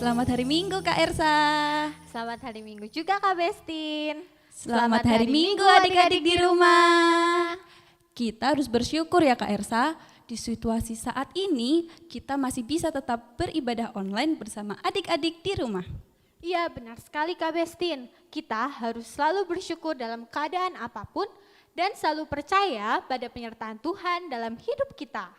Selamat hari Minggu Kak Ersa. Selamat hari Minggu juga Kak Bestin. Selamat hari Minggu adik-adik di rumah. Kita harus bersyukur ya Kak Ersa, di situasi saat ini kita masih bisa tetap beribadah online bersama adik-adik di rumah. Iya benar sekali Kak Bestin. Kita harus selalu bersyukur dalam keadaan apapun dan selalu percaya pada penyertaan Tuhan dalam hidup kita.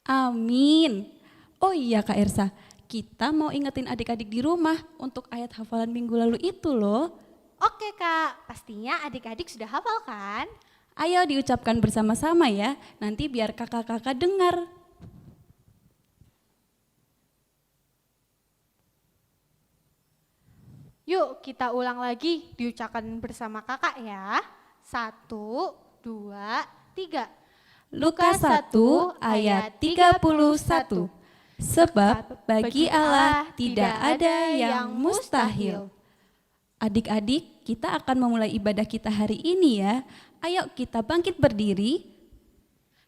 Amin. Oh iya Kak Ersa, kita mau ingetin adik-adik di rumah untuk ayat hafalan minggu lalu itu loh. Oke Kak, pastinya adik-adik sudah hafal kan? Ayo diucapkan bersama-sama ya, nanti biar kakak-kakak dengar. Yuk kita ulang lagi, diucapkan bersama kakak ya. 1, 2, 3. Lukas 1 ayat 31. Sebab bagi Allah tidak ada yang mustahil. Adik-adik, kita akan memulai ibadah kita hari ini ya. Ayo kita bangkit berdiri.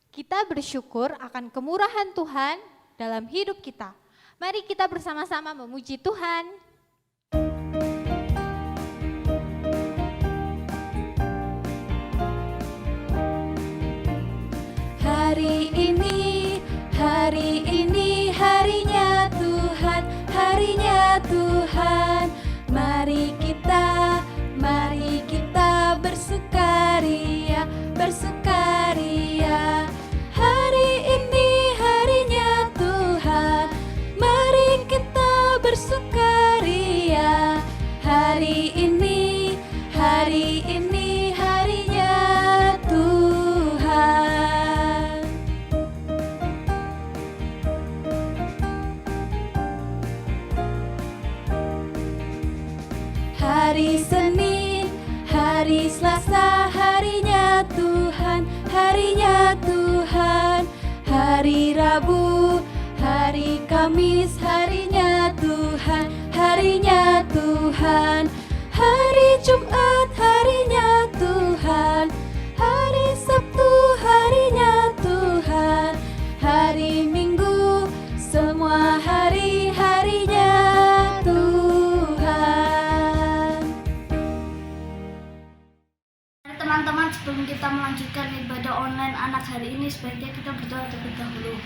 Kita bersyukur akan kemurahan Tuhan dalam hidup kita. Mari kita bersama-sama memuji Tuhan. Hari ini harinya Tuhan. Mari kita bersukaria. Hari ini harinya Tuhan. Mari kita bersukaria. Hari ini harinya Tuhan. Hari Senin, hari Selasa, harinya Tuhan. Hari Rabu, hari Kamis, harinya Tuhan. Hari Jumat, harinya Tuhan. Hari Sabtu, harinya Tuhan. Hari Minggu, semua harinya Tuhan. Teman-teman, sebelum kita melanjutkan ibadah online anak hari ini, sebaiknya kita berdoa terlebih dahulu.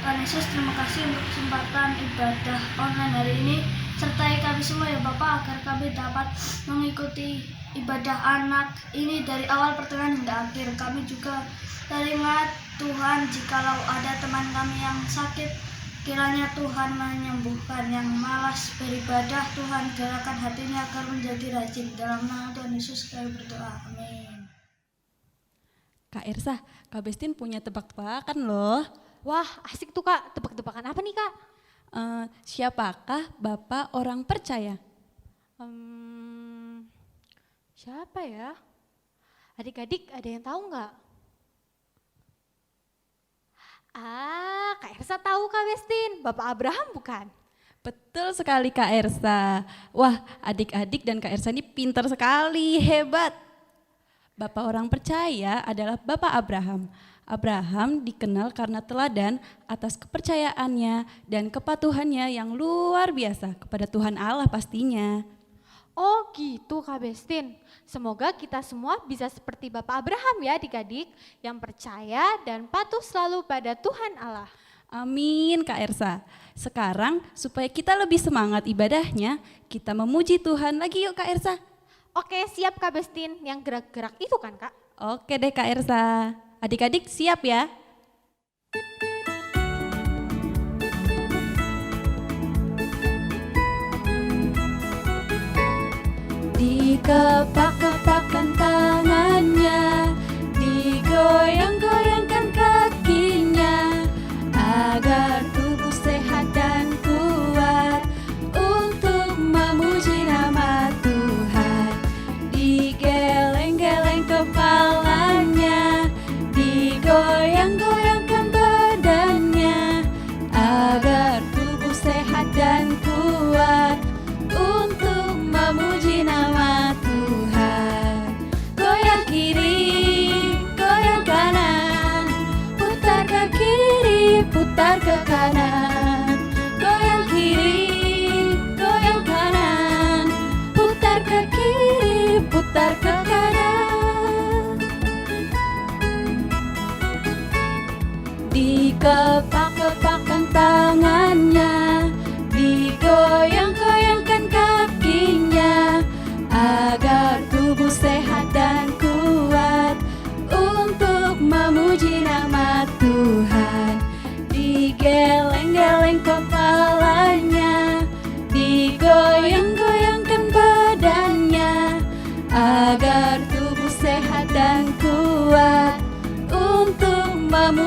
Tuhan Yesus, terima kasih untuk kesempatan ibadah online hari ini. Sertai kami semua ya Bapak, agar kami dapat mengikuti ibadah anak ini dari awal pertengahan hingga akhir. Kami juga teringat Tuhan, jikalau ada teman kami yang sakit, kiranya Tuhan menyembuhkan. Yang malas beribadah, Tuhan gerakan hatinya agar menjadi rajin. Dalam nama Tuhan Yesus kami berdoa, amin. Kak Ersa, Kak Bestin punya tebak-tebakan loh. Wah asik tuh Kak, tebak-tebakan apa nih Kak? Siapakah Bapak orang percaya? Siapa ya? Adik-adik ada yang tahu nggak? Kak Ersa tahu Kak Bestin, Bapak Abraham bukan? Betul sekali Kak Ersa. Wah, adik-adik dan Kak Ersa ini pintar sekali, hebat. Bapak orang percaya adalah Bapak Abraham. Abraham dikenal karena teladan atas kepercayaannya dan kepatuhannya yang luar biasa kepada Tuhan Allah pastinya. Oh gitu Kak Bestin. Semoga kita semua bisa seperti Bapak Abraham ya adik-adik, yang percaya dan patuh selalu pada Tuhan Allah. Amin Kak Ersa. Sekarang supaya kita lebih semangat ibadahnya, kita memuji Tuhan lagi yuk Kak Ersa. Oke siap Kak Bestin, yang gerak-gerak itu kan Kak? Oke deh Kak Ersa. Adik-adik siap ya? Dikepak-kepakkan tangannya, digoyang-goyangkan kakinya, agar tubuh sehat dan kuat untuk memuji nama Tuhan. Digeleng-geleng kepalanya, digoyang-goyangkan badannya, agar tubuh sehat dan kuat untuk memuji nama Tuhan. Goyang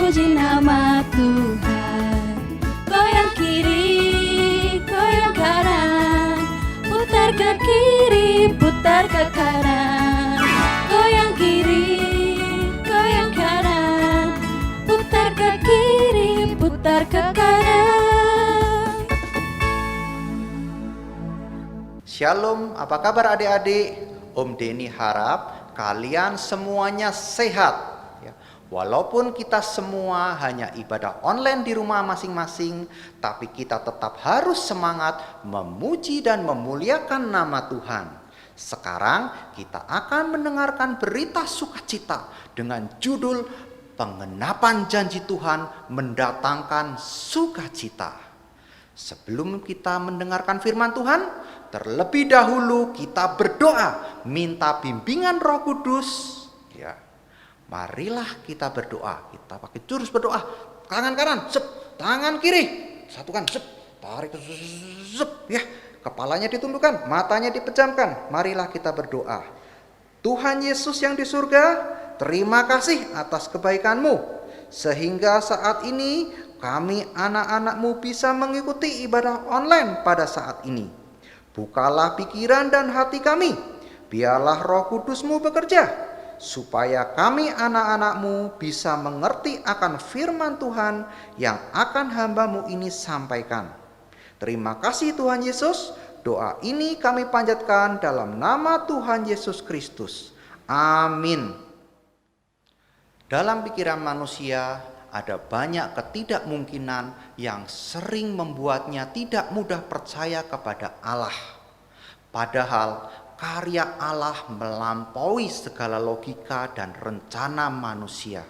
puji nama Tuhan. Goyang kiri, goyang kanan, putar ke kiri, putar ke kanan. Goyang kiri, goyang kanan, putar ke kiri, putar ke kanan. Shalom, apa kabar adik-adik? Om Denny harap kalian semuanya sehat. Walaupun kita semua hanya ibadah online di rumah masing-masing, tapi kita tetap harus semangat memuji dan memuliakan nama Tuhan. Sekarang kita akan mendengarkan berita sukacita dengan judul Pengenapan Janji Tuhan Mendatangkan Sukacita. Sebelum kita mendengarkan firman Tuhan, terlebih dahulu kita berdoa, minta bimbingan Roh Kudus. Marilah kita berdoa. Kita pakai jurus berdoa. Tangan kanan, sep. Tangan kiri, satukan, sep. Tarik, sep. Ya, kepalanya ditundukkan, matanya dipejamkan. Marilah kita berdoa. Tuhan Yesus yang di surga, terima kasih atas kebaikan-Mu. Sehingga saat ini kami anak-anak-Mu bisa mengikuti ibadah online pada saat ini. Bukalah pikiran dan hati kami. Biarlah Roh Kudus-Mu bekerja, supaya kami anak-anak-Mu bisa mengerti akan firman Tuhan yang akan hamba-Mu ini sampaikan. Terima kasih Tuhan Yesus. Doa ini kami panjatkan dalam nama Tuhan Yesus Kristus. Amin. Dalam pikiran manusia ada banyak ketidakmungkinan yang sering membuatnya tidak mudah percaya kepada Allah. Padahal karya Allah melampaui segala logika dan rencana manusia.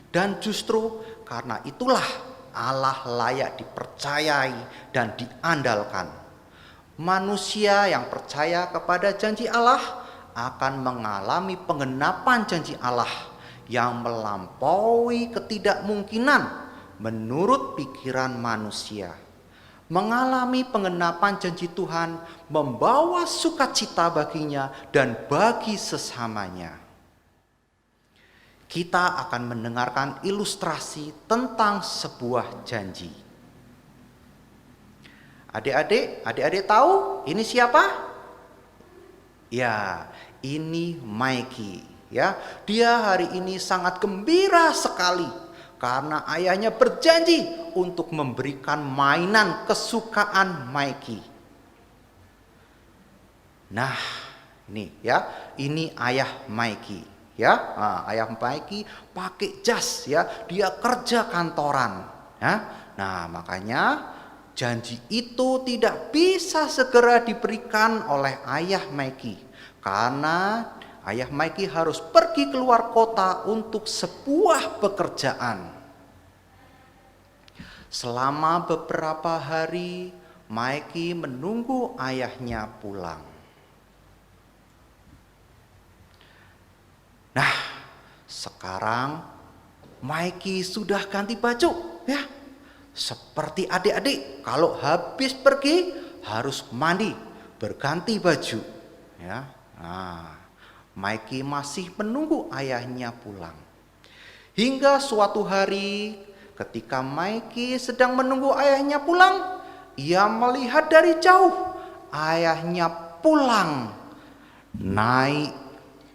Dan justru karena itulah Allah layak dipercayai dan diandalkan. Manusia yang percaya kepada janji Allah akan mengalami pengenapan janji Allah yang melampaui ketidakmungkinan menurut pikiran manusia. Mengalami pengenapan janji Tuhan membawa sukacita baginya dan bagi sesamanya. Kita akan mendengarkan ilustrasi tentang sebuah janji. Adik-adik tahu ini siapa? Ya, ini Mikey. Ya, dia hari ini sangat gembira sekali karena ayahnya berjanji untuk memberikan mainan kesukaan Mikey. Nah, ini ya, ini ayah Mikey. Ya, ayah Mikey pakai jas ya, dia kerja kantoran. Ya, nah makanya janji itu tidak bisa segera diberikan oleh ayah Mikey karena ayah Mikey harus pergi keluar kota untuk sebuah pekerjaan. Selama beberapa hari, Mikey menunggu ayahnya pulang. Nah, sekarang Mikey sudah ganti baju, ya. Seperti adik-adik, kalau habis pergi harus mandi, berganti baju, ya. Nah, Mikey masih menunggu ayahnya pulang. Hingga suatu hari ketika Mikey sedang menunggu ayahnya pulang, ia melihat dari jauh ayahnya pulang naik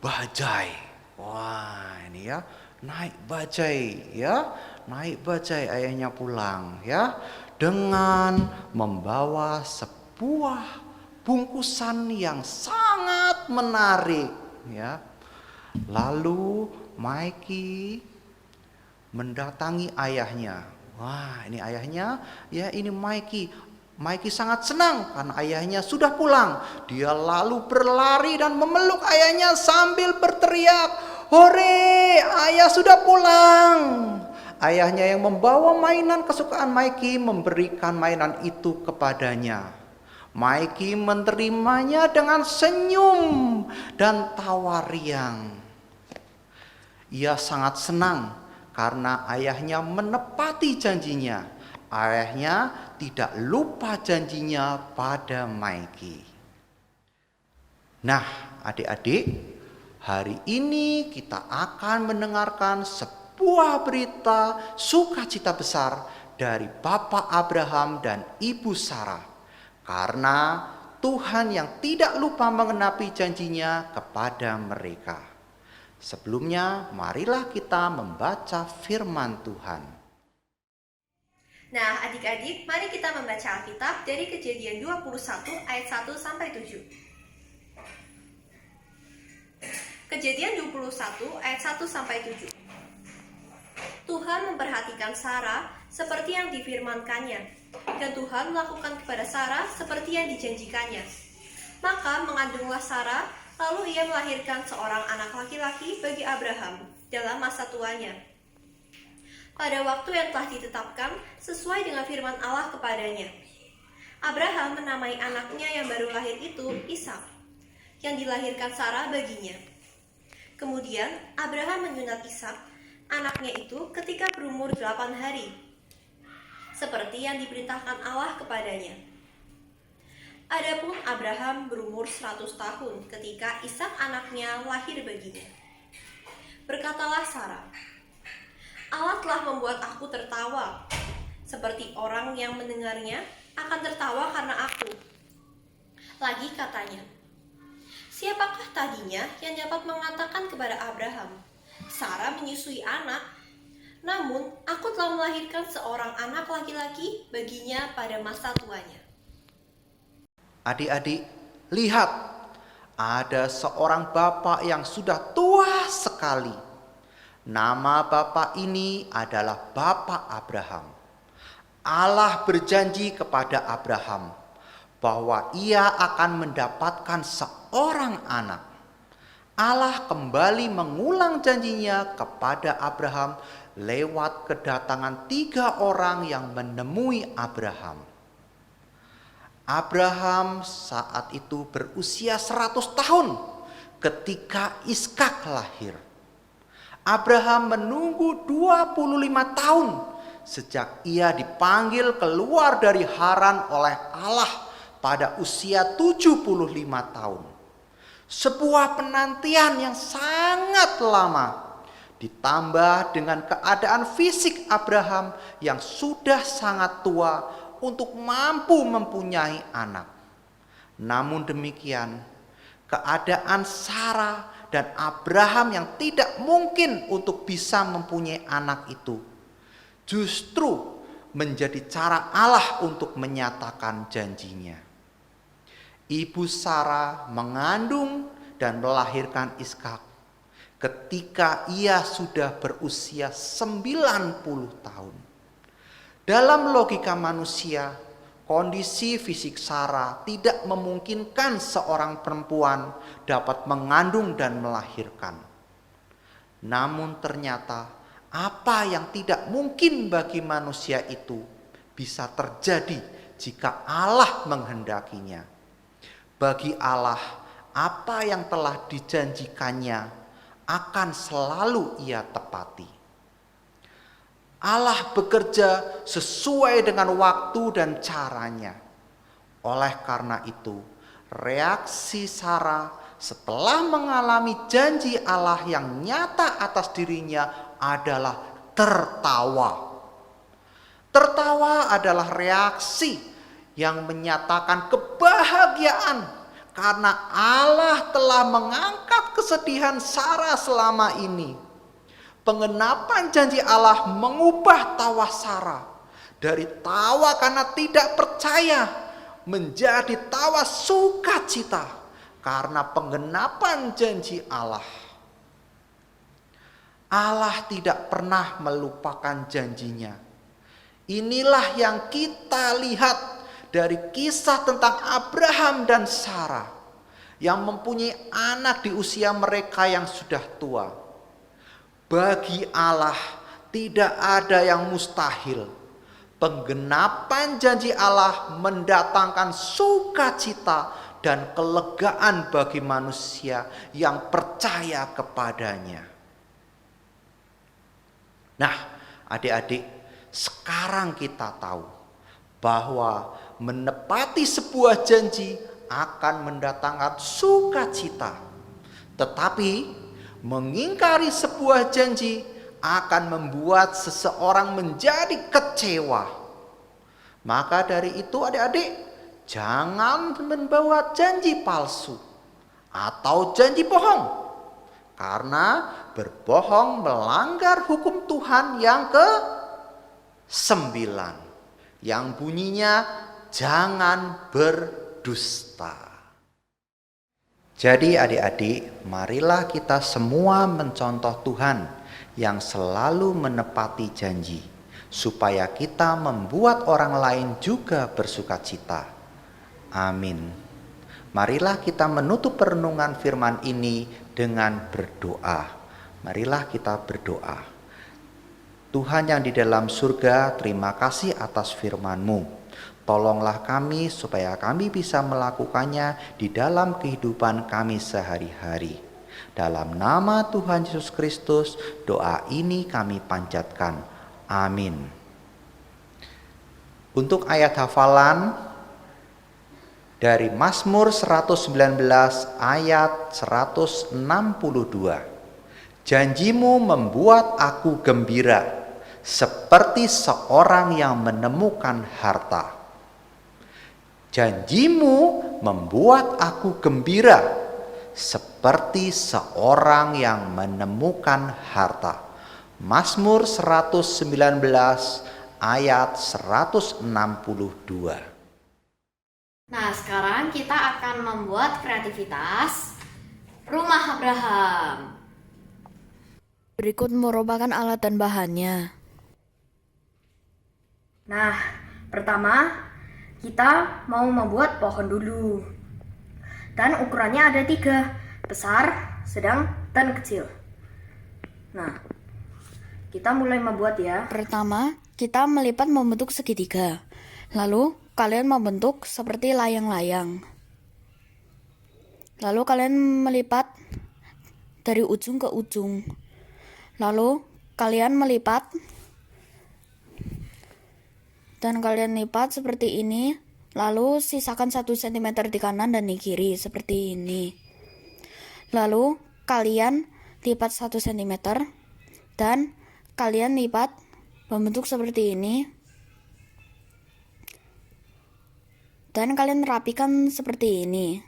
bajai. Wah, ini ya, naik bajai ya, naik bajai ayahnya pulang ya, dengan membawa sebuah bungkusan yang sangat menarik. Ya, lalu Mikey mendatangi ayahnya. Wah, ini ayahnya, ya ini Mikey. Mikey sangat senang karena ayahnya sudah pulang. Dia lalu berlari dan memeluk ayahnya sambil berteriak, "Hore, ayah sudah pulang!" Ayahnya yang membawa mainan kesukaan Mikey memberikan mainan itu kepadanya. Mikey menerimanya dengan senyum dan tawa riang. Ia sangat senang karena ayahnya menepati janjinya. Ayahnya tidak lupa janjinya pada Mikey. Nah, adik-adik, hari ini kita akan mendengarkan sebuah sebuah berita sukacita besar dari Bapak Abraham dan Ibu Sarah. Karena Tuhan yang tidak lupa mengenapi janjinya kepada mereka. Sebelumnya, marilah kita membaca firman Tuhan. Nah, adik-adik, mari kita membaca Alkitab dari Kejadian 21 ayat 1 sampai 7. Kejadian 21 ayat 1 sampai 7. Tuhan memperhatikan Sarah seperti yang difirmankannya, dan Tuhan melakukan kepada Sarah seperti yang dijanjikannya. Maka mengandunglah Sarah, lalu ia melahirkan seorang anak laki-laki bagi Abraham dalam masa tuanya, pada waktu yang telah ditetapkan sesuai dengan firman Allah kepadanya. Abraham menamai anaknya yang baru lahir itu Ishak, yang dilahirkan Sarah baginya. Kemudian Abraham menyunat Ishak, anaknya itu ketika berumur 8 hari, seperti yang diperintahkan Allah kepadanya. Adapun Abraham berumur 100 tahun ketika Ishak anaknya lahir baginya. Berkatalah Sarah, Allah telah membuat aku tertawa, seperti orang yang mendengarnya akan tertawa karena aku. Lagi katanya, siapakah tadinya yang dapat mengatakan kepada Abraham, Sarah menyusui anak? Namun aku telah melahirkan seorang anak laki-laki baginya pada masa tuanya. Adik-adik, lihat, ada seorang bapak yang sudah tua sekali. Nama bapak ini adalah Bapak Abraham. Allah berjanji kepada Abraham bahwa ia akan mendapatkan seorang anak. Allah kembali mengulang janjinya kepada Abraham lewat kedatangan 3 orang yang menemui Abraham. Abraham saat itu berusia 100 tahun ketika Ishak lahir. Abraham menunggu 25 tahun sejak ia dipanggil keluar dari Haran oleh Allah pada usia 75 tahun. Sebuah penantian yang sangat lama, ditambah dengan keadaan fisik Abraham yang sudah sangat tua untuk mampu mempunyai anak. Namun demikian, keadaan Sarah dan Abraham yang tidak mungkin untuk bisa mempunyai anak itu justru menjadi cara Allah untuk menyatakan janjinya. Ibu Sarah mengandung dan melahirkan Ishak ketika ia sudah berusia 90 tahun. Dalam logika manusia, kondisi fisik Sarah tidak memungkinkan seorang perempuan dapat mengandung dan melahirkan. Namun ternyata apa yang tidak mungkin bagi manusia itu bisa terjadi jika Allah menghendakinya. Bagi Allah, apa yang telah dijanjikannya akan selalu ia tepati. Allah bekerja sesuai dengan waktu dan caranya. Oleh karena itu, reaksi Sarah setelah mengalami janji Allah yang nyata atas dirinya adalah tertawa. Tertawa adalah reaksi yang menyatakan kebahagiaan karena Allah telah mengangkat kesedihan Sarah selama ini. Penggenapan janji Allah mengubah tawa Sarah dari tawa karena tidak percaya menjadi tawa sukacita karena penggenapan janji Allah. Allah tidak pernah melupakan janjinya. Inilah yang kita lihat dari kisah tentang Abraham dan Sarah yang mempunyai anak di usia mereka yang sudah tua. Bagi Allah tidak ada yang mustahil. Penggenapan janji Allah mendatangkan sukacita dan kelegaan bagi manusia yang percaya kepadanya. Nah, adik-adik, sekarang kita tahu bahwa menepati sebuah janji akan mendatangkan sukacita. Tetapi mengingkari sebuah janji akan membuat seseorang menjadi kecewa. Maka dari itu adik-adik, jangan membawa janji palsu atau janji bohong. Karena berbohong melanggar hukum Tuhan yang ke-9, yang bunyinya jangan berdusta. Jadi adik-adik, marilah kita semua mencontoh Tuhan yang selalu menepati janji, supaya kita membuat orang lain juga bersukacita. Amin. Marilah kita menutup perenungan firman ini dengan berdoa. Marilah kita berdoa. Tuhan yang di dalam surga, terima kasih atas firman-Mu. Tolonglah kami supaya kami bisa melakukannya di dalam kehidupan kami sehari-hari. Dalam nama Tuhan Yesus Kristus, doa ini kami panjatkan. Amin. Untuk ayat hafalan dari Mazmur 119 ayat 162. Janjimu membuat aku gembira, seperti seorang yang menemukan harta. Janjimu membuat aku gembira, seperti seorang yang menemukan harta. Mazmur 119 ayat 162. Nah, sekarang kita akan membuat kreativitas rumah Abraham. Berikut merupakan alat dan bahannya. Nah, pertama kita mau membuat pohon dulu. Dan ukurannya ada 3, besar, sedang, dan kecil. Nah, kita mulai membuat ya. Pertama, kita melipat membentuk segitiga. Lalu, kalian membentuk seperti layang-layang. Lalu kalian melipat dari ujung ke ujung. Lalu kalian melipat dan kalian lipat seperti ini. Lalu sisakan 1 cm di kanan dan di kiri seperti ini. Lalu kalian lipat 1 cm dan kalian lipat membentuk seperti ini. Dan kalian rapikan seperti ini.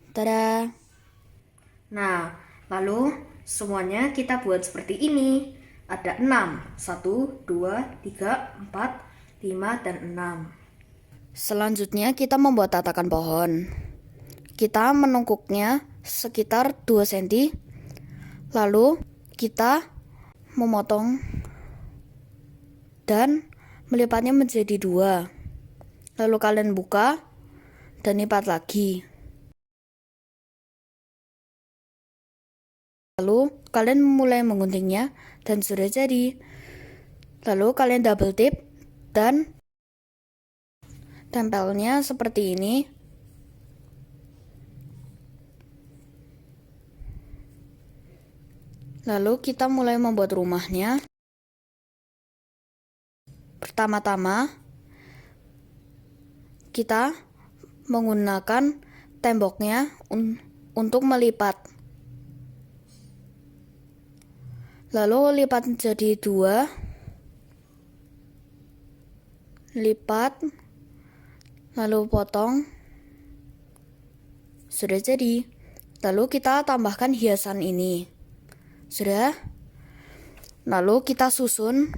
Tada! Nah, lalu semuanya kita buat seperti ini. Ada 6. 1, 2, 3, 4, 5, dan 6. Selanjutnya kita membuat tatakan pohon. Kita menungkuknya sekitar 2 cm. Lalu kita memotong dan melipatnya menjadi 2. Lalu kalian buka dan lipat lagi. Lalu kalian mulai mengguntingnya dan sudah jadi. Lalu kalian double tip dan tempelnya seperti ini. Lalu kita mulai membuat rumahnya. Pertama-tama kita menggunakan temboknya untuk melipat. Lalu lipat jadi 2. Lipat. Lalu potong. Sudah jadi. Lalu kita tambahkan hiasan ini. Sudah. Lalu kita susun.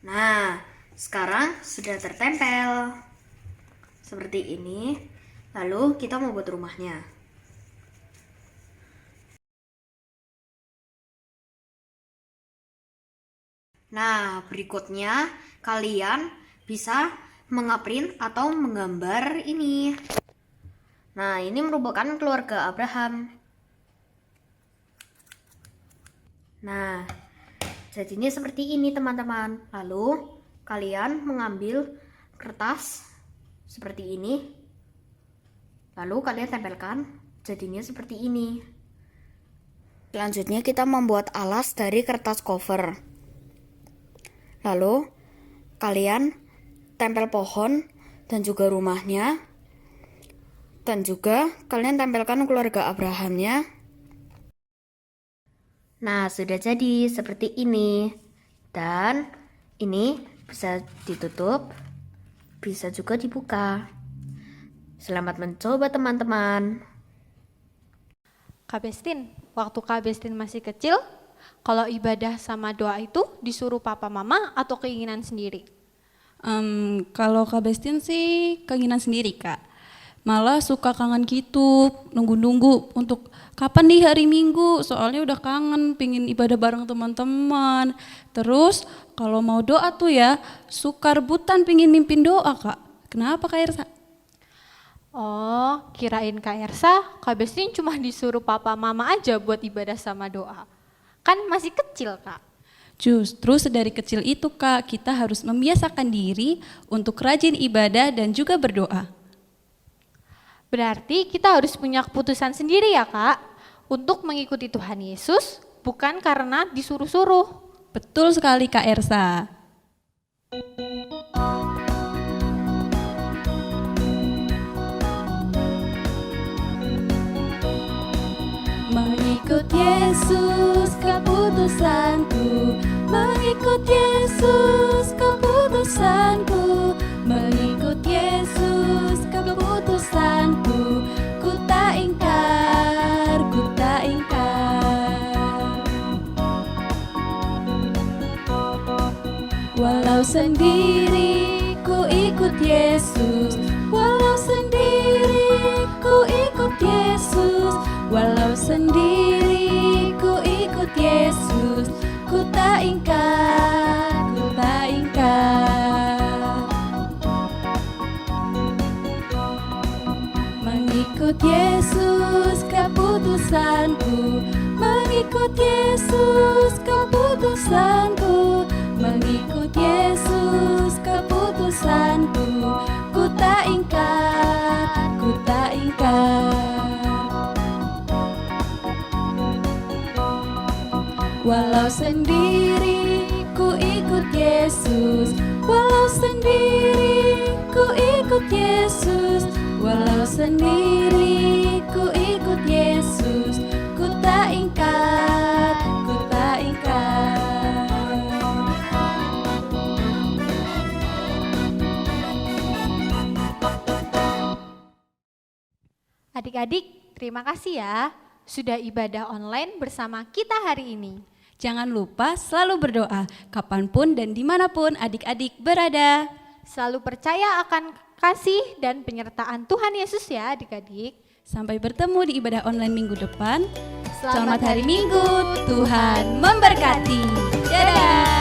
Nah, sekarang sudah tertempel seperti ini. Lalu kita mau buat rumahnya. Nah, berikutnya kalian bisa mengeprint atau menggambar ini. Nah, ini merupakan keluarga Abraham. Nah, jadinya seperti ini teman-teman. Lalu kalian mengambil kertas seperti ini. Lalu kalian tempelkan, jadinya seperti ini. Selanjutnya kita membuat alas dari kertas cover. Lalu kalian tempel pohon dan juga rumahnya. Dan juga kalian tempelkan keluarga Abrahamnya. Nah, sudah jadi seperti ini. Dan ini bisa ditutup, bisa juga dibuka. Selamat mencoba teman-teman. Kak Bestin, waktu Kak Bestin masih kecil, kalau ibadah sama doa itu disuruh papa mama atau keinginan sendiri? Kalau Kak Bestin sih keinginan sendiri Kak. Malah suka kangen gitu, nunggu-nunggu untuk kapan nih hari Minggu, soalnya udah kangen pingin ibadah bareng teman-teman. Terus kalau mau doa tuh ya, suka rebutan pingin mimpin doa Kak. Kenapa Kak Ersa? Oh, kirain Kak Ersa, Kak Bestin cuma disuruh papa mama aja buat ibadah sama doa. Kan masih kecil Kak. Justru sedari kecil itu Kak, kita harus membiasakan diri untuk rajin ibadah dan juga berdoa. Berarti kita harus punya keputusan sendiri ya Kak, untuk mengikuti Tuhan Yesus, bukan karena disuruh-suruh. Betul sekali Kak Ersa. Mengikut Yesus keputusanku, mengikut Yesus keputusanku, mengikut Yesus keputusanku, ku tak ingkar, ku tak ingkar. Walau sendiri ku ikut Yesus, walau sendiri ku ikut Yesus, walau sendiri ku ikut Yesus, ku tak ingkar, ku tak ingkar. Mengikut Yesus keputusanku, mengikut Yesus keputusanku, mengikut Yesus keputusanku, ku tak ingkar, ku tak ingkar. Walau sendiri ku ikut Yesus, walau sendiri ku ikut Yesus, walau sendiri ku ikut Yesus, ku tak ingkar, ku tak ingkar. Adik-adik, terima kasih ya sudah ibadah online bersama kita hari ini. Jangan lupa selalu berdoa, kapanpun dan dimanapun adik-adik berada. Selalu percaya akan kasih dan penyertaan Tuhan Yesus ya adik-adik. Sampai bertemu di ibadah online minggu depan. Selamat Selamat hari Minggu, Tuhan memberkati. Dadah.